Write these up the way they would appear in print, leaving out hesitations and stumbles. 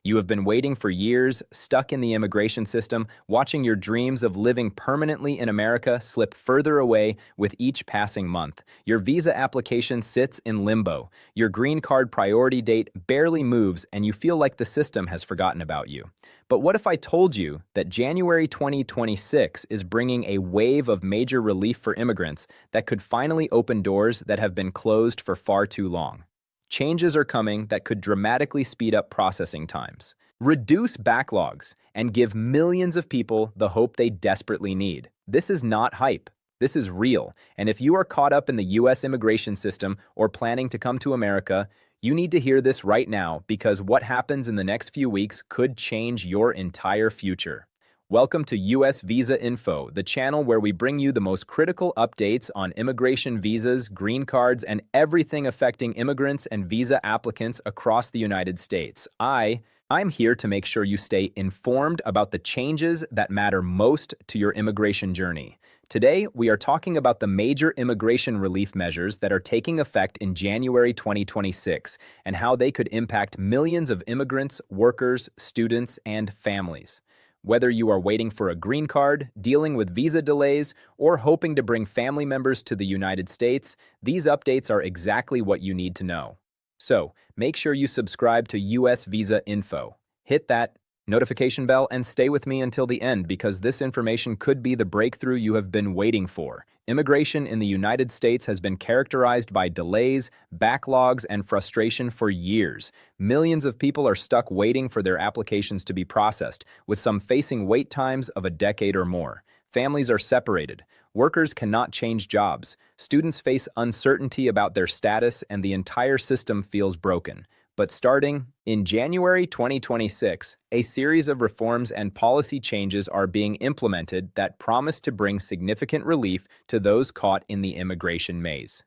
You have been waiting for years, stuck in the immigration system, watching your dreams of living permanently in America slip further away with each passing month. Your visa application sits in limbo. Your green card priority date barely moves, and you feel like the system has forgotten about you. But what if I told you that January 2026 is bringing a wave of major relief for immigrants that could finally open doors that have been closed for far too long? Changes are coming that could dramatically speed up processing times, reduce backlogs, and give millions of people the hope they desperately need. This is not hype. This is real. And if you are caught up in the U.S. immigration system or planning to come to America, you need to hear this right now because what happens in the next few weeks could change your entire future. Welcome to US Visa Info, the channel where we bring you the most critical updates on immigration visas, green cards, and everything affecting immigrants and visa applicants across the United States. I'm here to make sure you stay informed about the changes that matter most to your immigration journey. Today, we are talking about the major immigration relief measures that are taking effect in January 2026 and how they could impact millions of immigrants, workers, students, and families. Whether you are waiting for a green card, dealing with visa delays, or hoping to bring family members to the United States, these updates are exactly what you need to know. So, make sure you subscribe to US Visa Info. Hit that notification bell and stay with me until the end because this information could be the breakthrough you have been waiting for. Immigration in the United States has been characterized by delays, backlogs, and frustration for years. Millions of people are stuck waiting for their applications to be processed, with some facing wait times of a decade or more. Families are separated. Workers cannot change jobs. Students face uncertainty about their status, and the entire system feels broken. But starting in January 2026, a series of reforms and policy changes are being implemented that promise to bring significant relief to those caught in the immigration maze.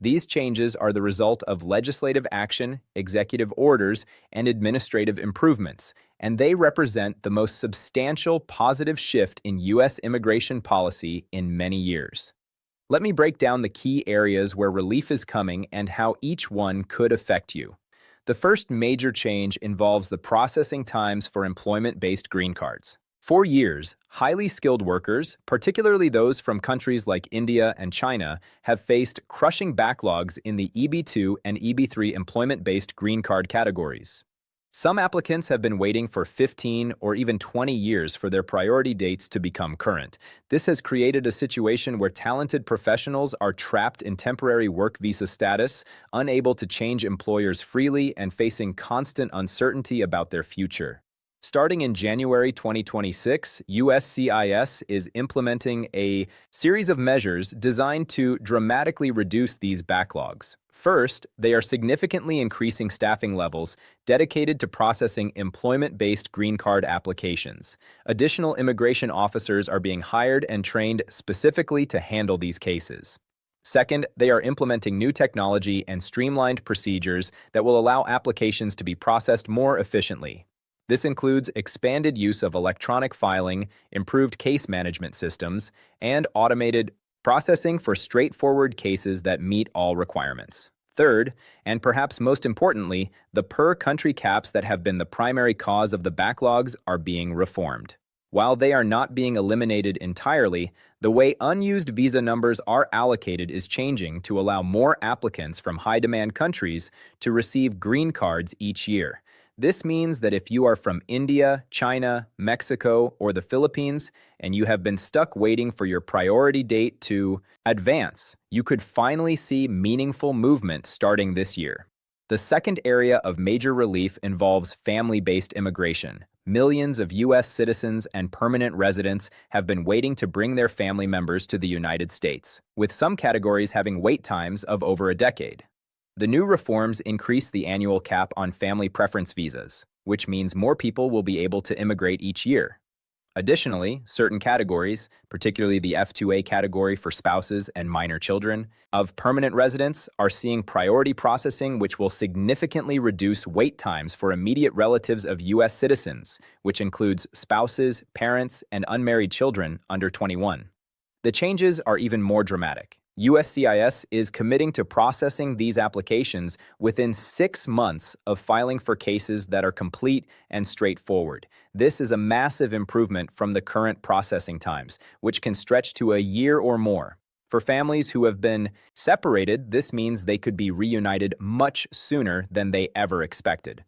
These changes are the result of legislative action, executive orders, and administrative improvements, and they represent the most substantial positive shift in U.S. immigration policy in many years. Let me break down the key areas where relief is coming and how each one could affect you. The first major change involves the processing times for employment-based green cards. For years, highly skilled workers, particularly those from countries like India and China, have faced crushing backlogs in the EB2 and EB3 employment-based green card categories. Some applicants have been waiting for 15 or even 20 years for their priority dates to become current. This has created a situation where talented professionals are trapped in temporary work visa status, unable to change employers freely, and facing constant uncertainty about their future. Starting in January 2026, USCIS is implementing a series of measures designed to dramatically reduce these backlogs. First, they are significantly increasing staffing levels dedicated to processing employment-based green card applications. Additional immigration officers are being hired and trained specifically to handle these cases. Second, they are implementing new technology and streamlined procedures that will allow applications to be processed more efficiently. This includes expanded use of electronic filing, improved case management systems, and automated processing for straightforward cases that meet all requirements. Third, and perhaps most importantly, the per-country caps that have been the primary cause of the backlogs are being reformed. While they are not being eliminated entirely, the way unused visa numbers are allocated is changing to allow more applicants from high-demand countries to receive green cards each year. This means that if you are from India, China, Mexico, or the Philippines, and you have been stuck waiting for your priority date to advance, you could finally see meaningful movement starting this year. The second area of major relief involves family-based immigration. Millions of U.S. citizens and permanent residents have been waiting to bring their family members to the United States, with some categories having wait times of over a decade. The new reforms increase the annual cap on family preference visas, which means more people will be able to immigrate each year. Additionally, certain categories, particularly the F2A category for spouses and minor children, of permanent residents are seeing priority processing, which will significantly reduce wait times for immediate relatives of U.S. citizens, which includes spouses, parents, and unmarried children under 21. The changes are even more dramatic. USCIS is committing to processing these applications within 6 months of filing for cases that are complete and straightforward. This is a massive improvement from the current processing times, which can stretch to a year or more. For families who have been separated, this means they could be reunited much sooner than they ever expected.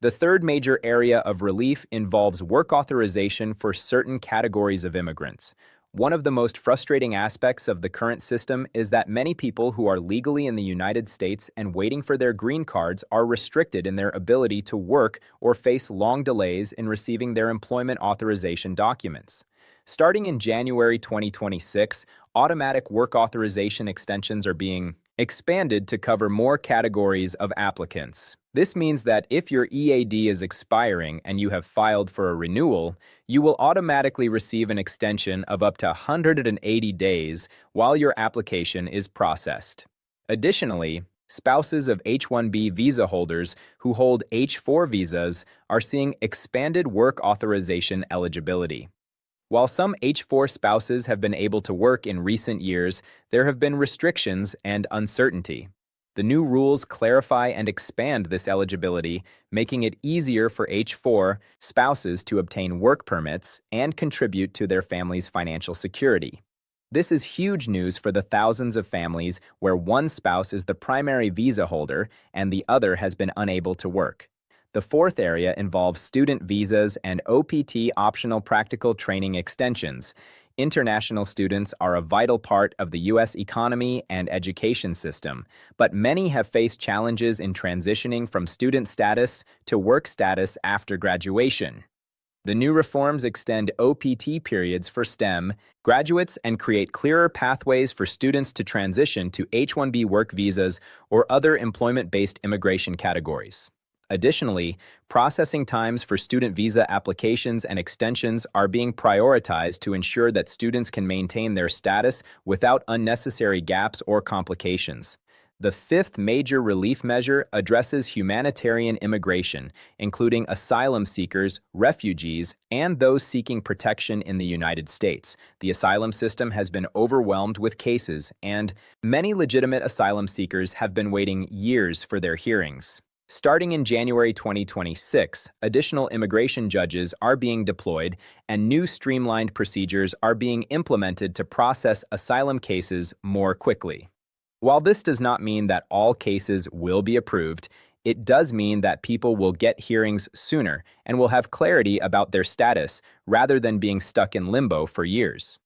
The third major area of relief involves work authorization for certain categories of immigrants. One of the most frustrating aspects of the current system is that many people who are legally in the United States and waiting for their green cards are restricted in their ability to work or face long delays in receiving their employment authorization documents. Starting in January 2026, automatic work authorization extensions are being expanded to cover more categories of applicants. This means that if your EAD is expiring and you have filed for a renewal, you will automatically receive an extension of up to 180 days while your application is processed. Additionally, spouses of H-1B visa holders who hold H-4 visas are seeing expanded work authorization eligibility. While some H-4 spouses have been able to work in recent years, there have been restrictions and uncertainty. The new rules clarify and expand this eligibility, making it easier for H-4 spouses to obtain work permits and contribute to their family's financial security. This is huge news for the thousands of families where one spouse is the primary visa holder and the other has been unable to work. The fourth area involves student visas and OPT optional practical training extensions. International students are a vital part of the U.S. economy and education system, but many have faced challenges in transitioning from student status to work status after graduation. The new reforms extend OPT periods for STEM graduates and create clearer pathways for students to transition to H-1B work visas or other employment-based immigration categories. Additionally, processing times for student visa applications and extensions are being prioritized to ensure that students can maintain their status without unnecessary gaps or complications. The fifth major relief measure addresses humanitarian immigration, including asylum seekers, refugees, and those seeking protection in the United States. The asylum system has been overwhelmed with cases, and many legitimate asylum seekers have been waiting years for their hearings. Starting in January 2026, additional immigration judges are being deployed and new streamlined procedures are being implemented to process asylum cases more quickly. While this does not mean that all cases will be approved, it does mean that people will get hearings sooner and will have clarity about their status rather than being stuck in limbo for years.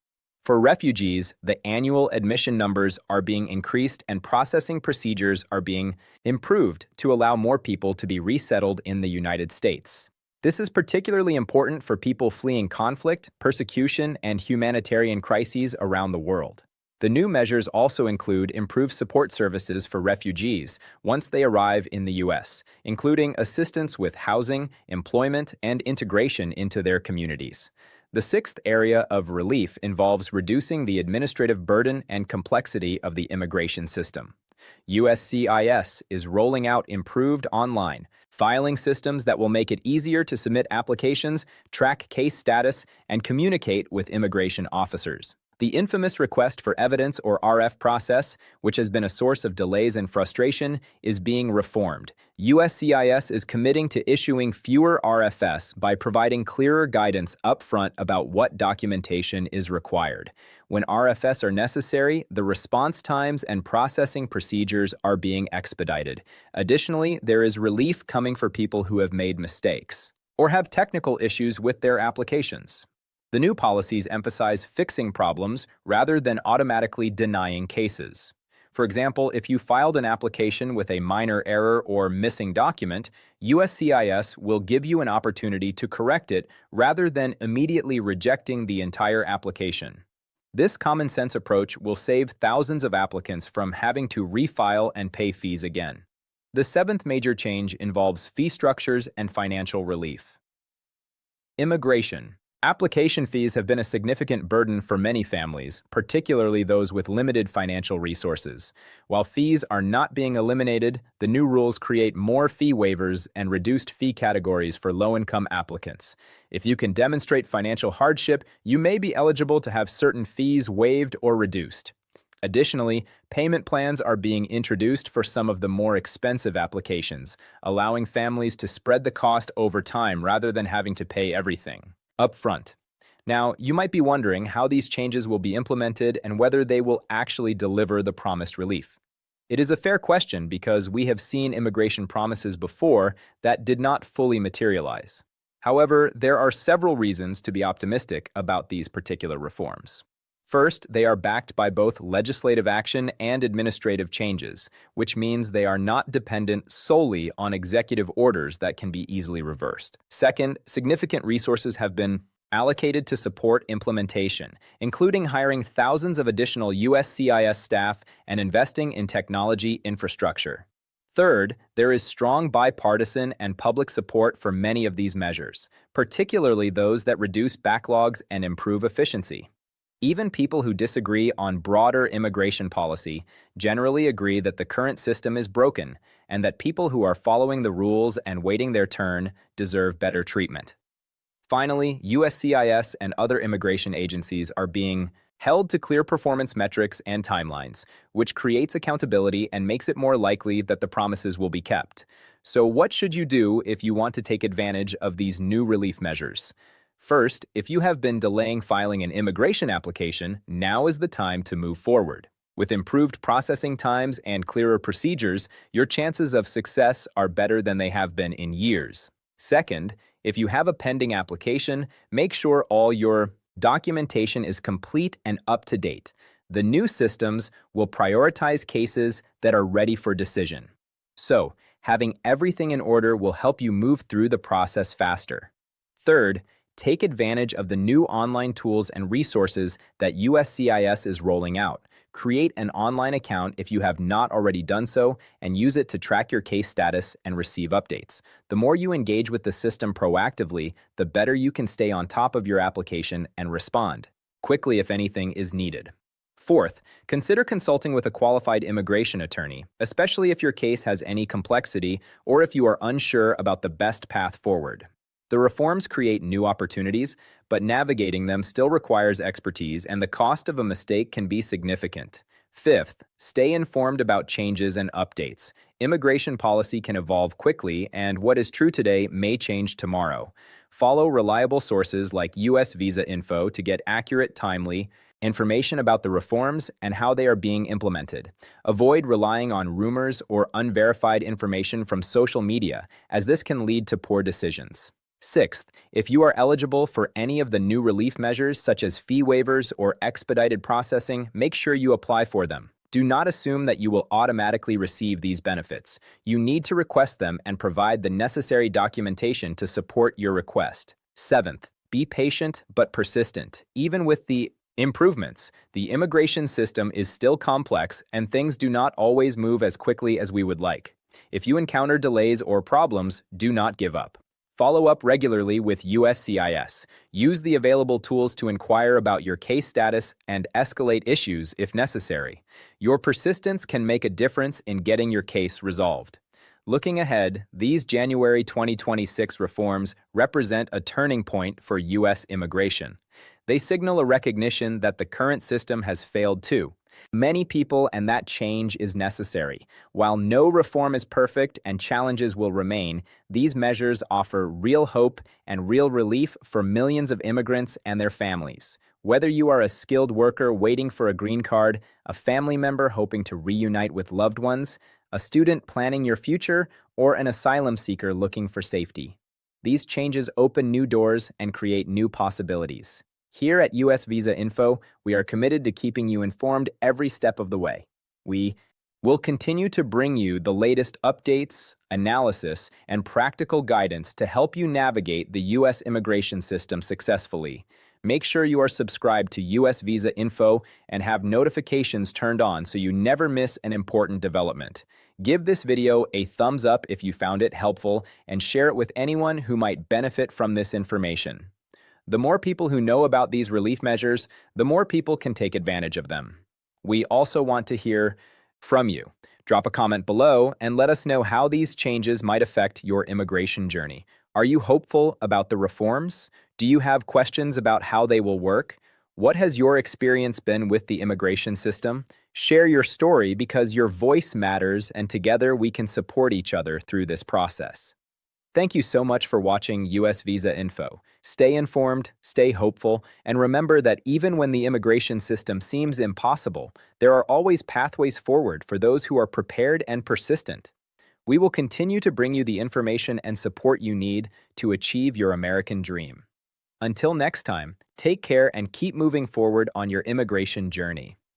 For refugees, the annual admission numbers are being increased and processing procedures are being improved to allow more people to be resettled in the United States. This is particularly important for people fleeing conflict, persecution, and humanitarian crises around the world. The new measures also include improved support services for refugees once they arrive in the U.S., including assistance with housing, employment, and integration into their communities. The sixth area of relief involves reducing the administrative burden and complexity of the immigration system. USCIS is rolling out improved online filing systems that will make it easier to submit applications, track case status, and communicate with immigration officers. The infamous request for evidence or RF process, which has been a source of delays and frustration, is being reformed. USCIS is committing to issuing fewer RFS by providing clearer guidance upfront about what documentation is required. When RFS are necessary, the response times and processing procedures are being expedited. Additionally, there is relief coming for people who have made mistakes or have technical issues with their applications. The new policies emphasize fixing problems rather than automatically denying cases. For example, if you filed an application with a minor error or missing document, USCIS will give you an opportunity to correct it rather than immediately rejecting the entire application. This common-sense approach will save thousands of applicants from having to refile and pay fees again. The seventh major change involves fee structures and financial relief. Immigration. Application fees have been a significant burden for many families, particularly those with limited financial resources. While fees are not being eliminated, the new rules create more fee waivers and reduced fee categories for low-income applicants. If you can demonstrate financial hardship, you may be eligible to have certain fees waived or reduced. Additionally, payment plans are being introduced for some of the more expensive applications, allowing families to spread the cost over time rather than having to pay everything upfront. Now, you might be wondering how these changes will be implemented and whether they will actually deliver the promised relief. It is a fair question because we have seen immigration promises before that did not fully materialize. However, there are several reasons to be optimistic about these particular reforms. First, they are backed by both legislative action and administrative changes, which means they are not dependent solely on executive orders that can be easily reversed. Second, significant resources have been allocated to support implementation, including hiring thousands of additional USCIS staff and investing in technology infrastructure. Third, there is strong bipartisan and public support for many of these measures, particularly those that reduce backlogs and improve efficiency. Even people who disagree on broader immigration policy generally agree that the current system is broken and that people who are following the rules and waiting their turn deserve better treatment. Finally, USCIS and other immigration agencies are being held to clear performance metrics and timelines, which creates accountability and makes it more likely that the promises will be kept. So what should you do if you want to take advantage of these new relief measures? First, if you have been delaying filing an immigration application, now is the time to move forward. With improved processing times and clearer procedures, your chances of success are better than they have been in years. Second, if you have a pending application, make sure all your documentation is complete and up to date. The new systems will prioritize cases that are ready for decision. So, having everything in order will help you move through the process faster. Third, take advantage of the new online tools and resources that USCIS is rolling out. Create an online account if you have not already done so and use it to track your case status and receive updates. The more you engage with the system proactively, the better you can stay on top of your application and respond quickly if anything is needed. Fourth, consider consulting with a qualified immigration attorney, especially if your case has any complexity or if you are unsure about the best path forward. The reforms create new opportunities, but navigating them still requires expertise, and the cost of a mistake can be significant. Fifth, stay informed about changes and updates. Immigration policy can evolve quickly, and what is true today may change tomorrow. Follow reliable sources like US Visa Info to get accurate, timely information about the reforms and how they are being implemented. Avoid relying on rumors or unverified information from social media, as this can lead to poor decisions. Sixth, if you are eligible for any of the new relief measures such as fee waivers or expedited processing, make sure you apply for them. Do not assume that you will automatically receive these benefits. You need to request them and provide the necessary documentation to support your request. Seventh, be patient but persistent. Even with the improvements, the immigration system is still complex and things do not always move as quickly as we would like. If you encounter delays or problems, do not give up. Follow up regularly with USCIS. Use the available tools to inquire about your case status and escalate issues if necessary. Your persistence can make a difference in getting your case resolved. Looking ahead, these January 2026 reforms represent a turning point for U.S. immigration. They signal a recognition that the current system has failed too. Many people, and that change is necessary. While no reform is perfect and challenges will remain, these measures offer real hope and real relief for millions of immigrants and their families. Whether you are a skilled worker waiting for a green card, a family member hoping to reunite with loved ones, a student planning your future, or an asylum seeker looking for safety, these changes open new doors and create new possibilities. Here at US Visa Info, we are committed to keeping you informed every step of the way. We will continue to bring you the latest updates, analysis, and practical guidance to help you navigate the U.S. immigration system successfully. Make sure you are subscribed to US Visa Info and have notifications turned on so you never miss an important development. Give this video a thumbs up if you found it helpful and share it with anyone who might benefit from this information. The more people who know about these relief measures, the more people can take advantage of them. We also want to hear from you. Drop a comment below and let us know how these changes might affect your immigration journey. Are you hopeful about the reforms? Do you have questions about how they will work? What has your experience been with the immigration system? Share your story because your voice matters, and together we can support each other through this process. Thank you so much for watching US Visa Info. Stay informed, stay hopeful, and remember that even when the immigration system seems impossible, there are always pathways forward for those who are prepared and persistent. We will continue to bring you the information and support you need to achieve your American dream. Until next time, take care and keep moving forward on your immigration journey.